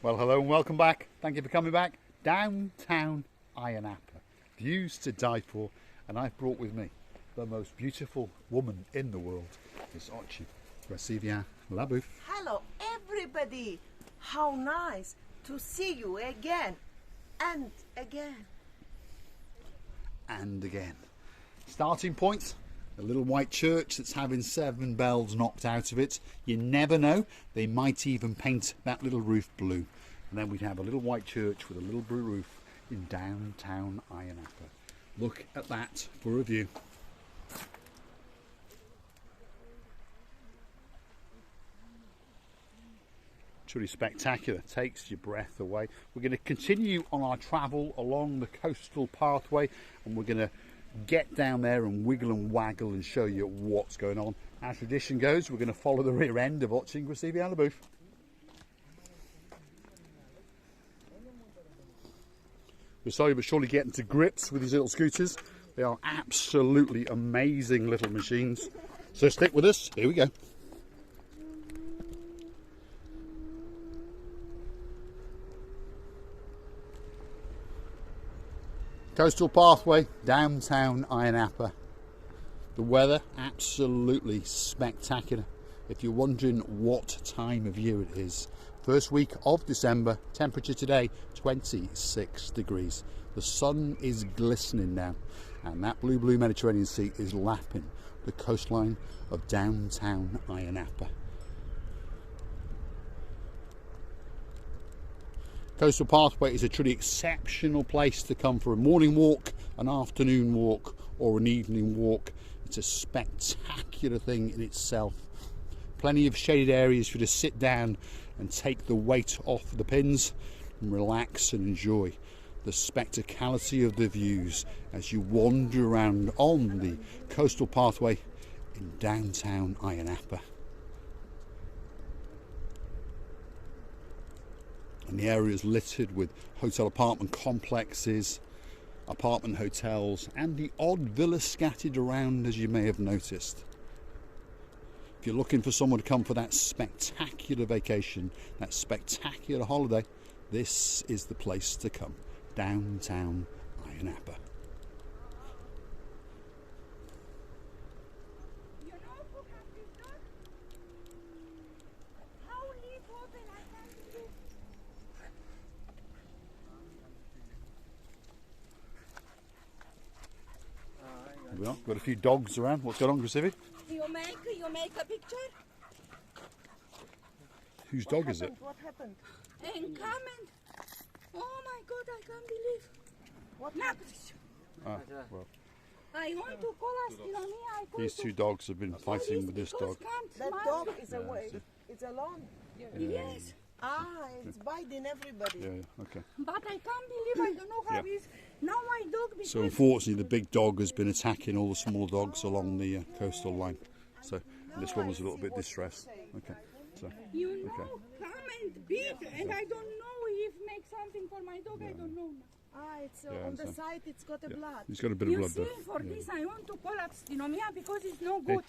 Well, hello and welcome back. Thank you for coming back. Downtown Ayia Napa. Views to die for. And I've brought with me the most beautiful woman in the world. It's Ayia Napa. Hello, everybody. How nice to see you again and again. And again. Starting point, a little white church that's having 7 bells knocked out of it. You never know, they might even paint that little roof blue. And then we'd have a little white church with a little blue roof in downtown Ayia Napa. Look at that for a view. Truly spectacular, takes your breath away. We're going to continue on our travel along the coastal pathway, and we're going to get down there and wiggle and waggle and show you what's going on. As tradition goes, we're going to follow the rear end of Ayia Napa. We're slowly but surely getting to grips with these little scooters. They are absolutely amazing little machines. So stick with us, here we go. Coastal pathway, downtown Ayia Napa. The weather, absolutely spectacular. If you're wondering what time of year it is, first week of December, temperature today 26 degrees. The sun is glistening now, and that blue Mediterranean Sea is lapping the coastline of downtown Ayia Napa. Coastal Pathway is a truly exceptional place to come for a morning walk, an afternoon walk or an evening walk. It's a spectacular thing in itself. Plenty of shaded areas for you to sit down and take the weight off the pins and relax and enjoy the spectacality of the views as you wander around on the Coastal Pathway in downtown Ayia Napa. And the area is littered with hotel apartment complexes, apartment hotels, and the odd villa scattered around, as you may have noticed. If you're looking for someone to come for that spectacular vacation, that spectacular holiday, this is the place to come. Downtown Ayia Napa. We are. Got a few dogs around. What's going on, Grissivi? You make a picture? Whose dog is it? What happened? And comment. Oh my God, I can't believe. What happened? Well, I want to call us. these two dogs have been fighting with this dog. That dog is away. It's alone. Yes. It's biting everybody. Yeah, okay. But I can't believe I don't know how is now my dog. So unfortunately, the big dog has been attacking all the small dogs along the coastal line. So this one was a little bit distressed. Okay. So Comment big, and I don't know if make something for my dog. I don't know. It's on the side. It's got a blood. He's got a bit of blood there. For this, I want to call abstinomia because it's no good.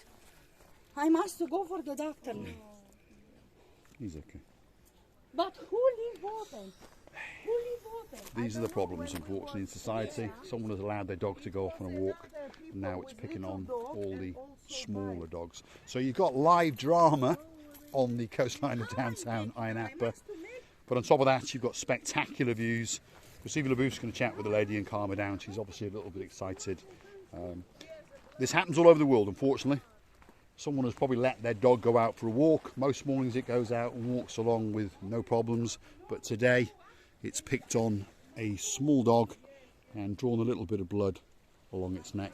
I must go for the doctor. He's okay. But who leave open? These are the problems, unfortunately, in society. Someone has allowed their dog to go off on a walk, and now it's picking on all the smaller dogs. So you've got live drama on the coastline of downtown Ayia Napa. But on top of that, you've got spectacular views. Ayia Napa's going to chat with the lady and calm her down. She's obviously a little bit excited. This happens all over the world, unfortunately. Someone has probably let their dog go out for a walk. Most mornings it goes out and walks along with no problems. But today it's picked on a small dog and drawn a little bit of blood along its neck.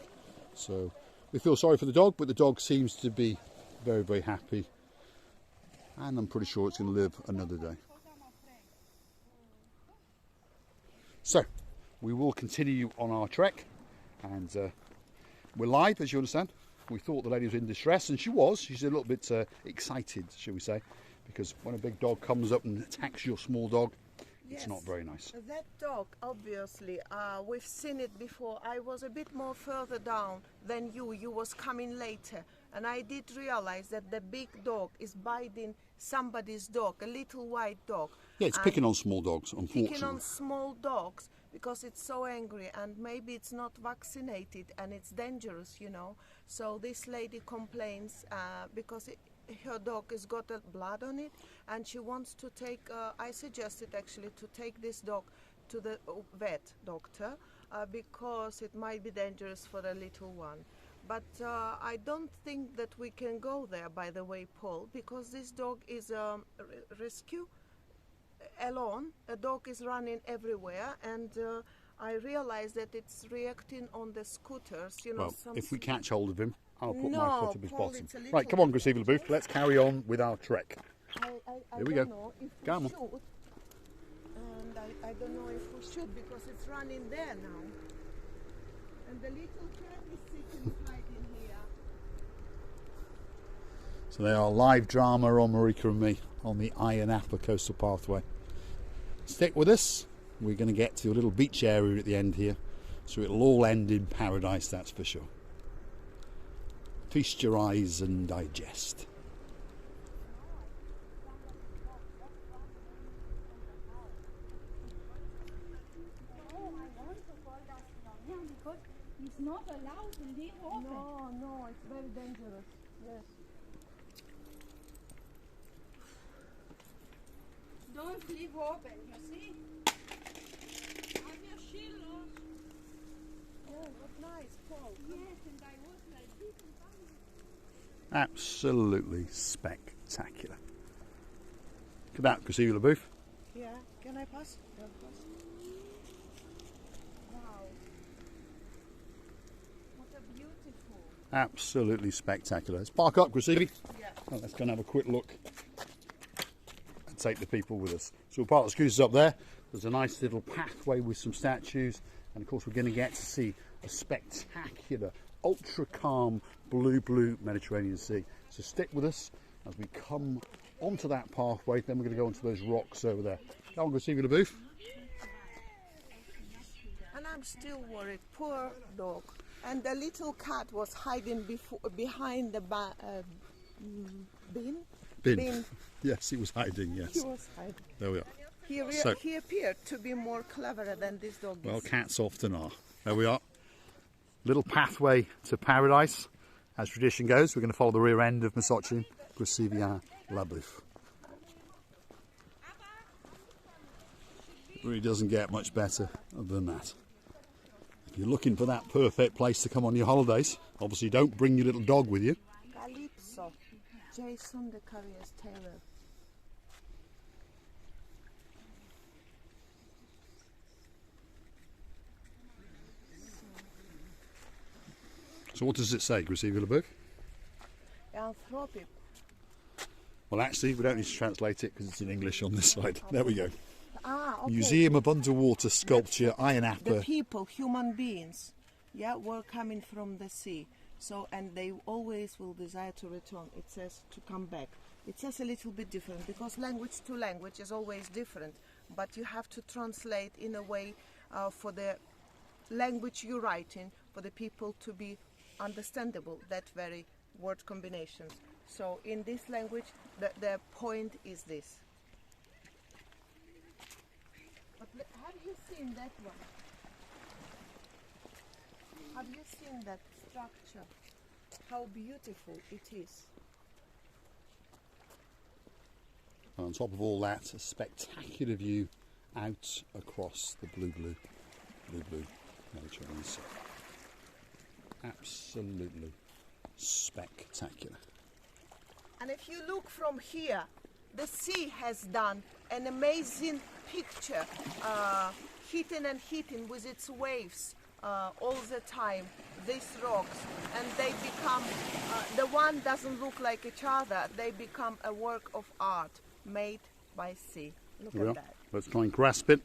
So we feel sorry for the dog, but the dog seems to be very, very happy. And I'm pretty sure it's going to live another day. So we will continue on our trek, and we're live, as you understand. We thought the lady was in distress, and she was. She's a little bit excited, shall we say, because when a big dog comes up and attacks your small dog, it's not very nice. That dog, obviously, we've seen it before. I was a bit more further down than you. You was coming later. And I did realize that the big dog is biting somebody's dog, a little white dog. Yeah, it's picking on small dogs, unfortunately. Picking on small dogs because it's so angry, and maybe it's not vaccinated and it's dangerous, you know. So this lady complains because her dog has got blood on it, and she wants to take, I suggested actually to take this dog to the vet doctor because it might be dangerous for the little one. But I don't think that we can go there, by the way, Paul, because this dog is a rescue alone. A dog is running everywhere, and I realize that it's reacting on the scooters. You know, Well, if we catch hold of him, I'll put my foot up his Paul, bottom. it's a little Right, come on, Graciela Booth, let's carry on with our trek. I Here we don't go. know if Come we on. should, and I don't know if we should because it's running there now. And the little cat is sitting hiding here. So they are live drama on Marika and me on the Ayia Napa coastal pathway. Stick with us. We're going to get to a little beach area at the end here, so it'll all end in paradise, that's for sure. Feast your eyes and digest. Because it's not allowed to leave open. No, it's very dangerous. Yes. Don't leave open, you see? Have your shield. Oh, what nice, Paul. Yes, and I was like this and Absolutely spectacular. Look at that, Graciela Booth. Yeah, can I pass? Yeah, pass. Wow. What a beautiful. Absolutely spectacular. Let's park up, Graciela. Yeah. Well, let's go and have a quick look and take the people with us. So we'll park the scooters up there. There's a nice little pathway with some statues, and of course we're going to get to see a spectacular, ultra calm blue Mediterranean Sea. So stick with us as we come onto that pathway. Then we're going to go onto those rocks over there. Go on, Graciela Booth. And I'm still worried. Poor dog. And the little cat was hiding behind the bin. Bin. Yes, he was hiding, yes. He was hiding. There we are. He appeared to be more cleverer than this dog Well, is. cats often are. There we are. Little pathway to paradise. As tradition goes, we're going to follow the rear end of Misochin, Graciela Booth. It really doesn't get much better than that. If you're looking for that perfect place to come on your holidays, obviously don't bring your little dog with you. Calypso. Jason the Carrier's Taylor. So what does it say, Graciela Booth? Anthropic. Well, actually, we don't need to translate it because it's in English on this side. There we go. Okay. Museum of Underwater Sculpture, Ayia Napa. The people, human beings, yeah, were coming from the sea. So, and they always will desire to return. It says to come back. It says a little bit different because language to language is always different. But you have to translate in a way for the language you're writing, for the people to be understandable, that very word combinations. So in this language, the point is this. But have you seen that one? Have you seen that structure? How beautiful it is. And on top of all that, a spectacular view out across the blue Mediterranean Sea. Absolutely spectacular. And if you look from here, the sea has done an amazing picture, hitting and hitting with its waves all the time, these rocks, and they become, the one doesn't look like each other, they become a work of art made by sea. Look at that. Let's try and grasp it.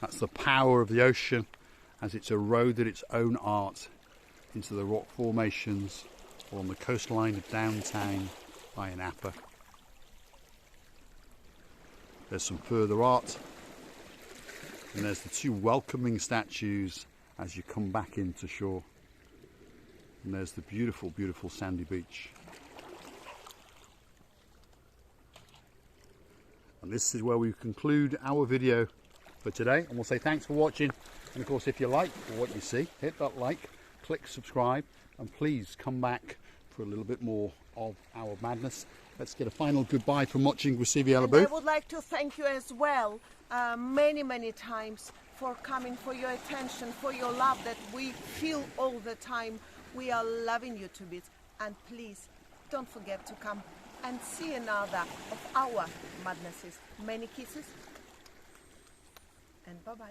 That's the power of the ocean as it's eroded its own art into the rock formations along the coastline of downtown Ayia Napa. There's some further art, and there's the two welcoming statues as you come back into shore. And there's the beautiful, beautiful sandy beach. And this is where we conclude our video for today. And we'll say thanks for watching. And of course, if you like what you see, hit that like, click subscribe, and please come back for a little bit more of our madness. Let's get a final goodbye from watching with CV And Alabu. I would like to thank you as well, many times, for coming, for your attention, for your love that we feel all the time. We are loving you to bits. And please, don't forget to come and see another of our madnesses. Many kisses and bye-bye.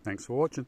Thanks for watching.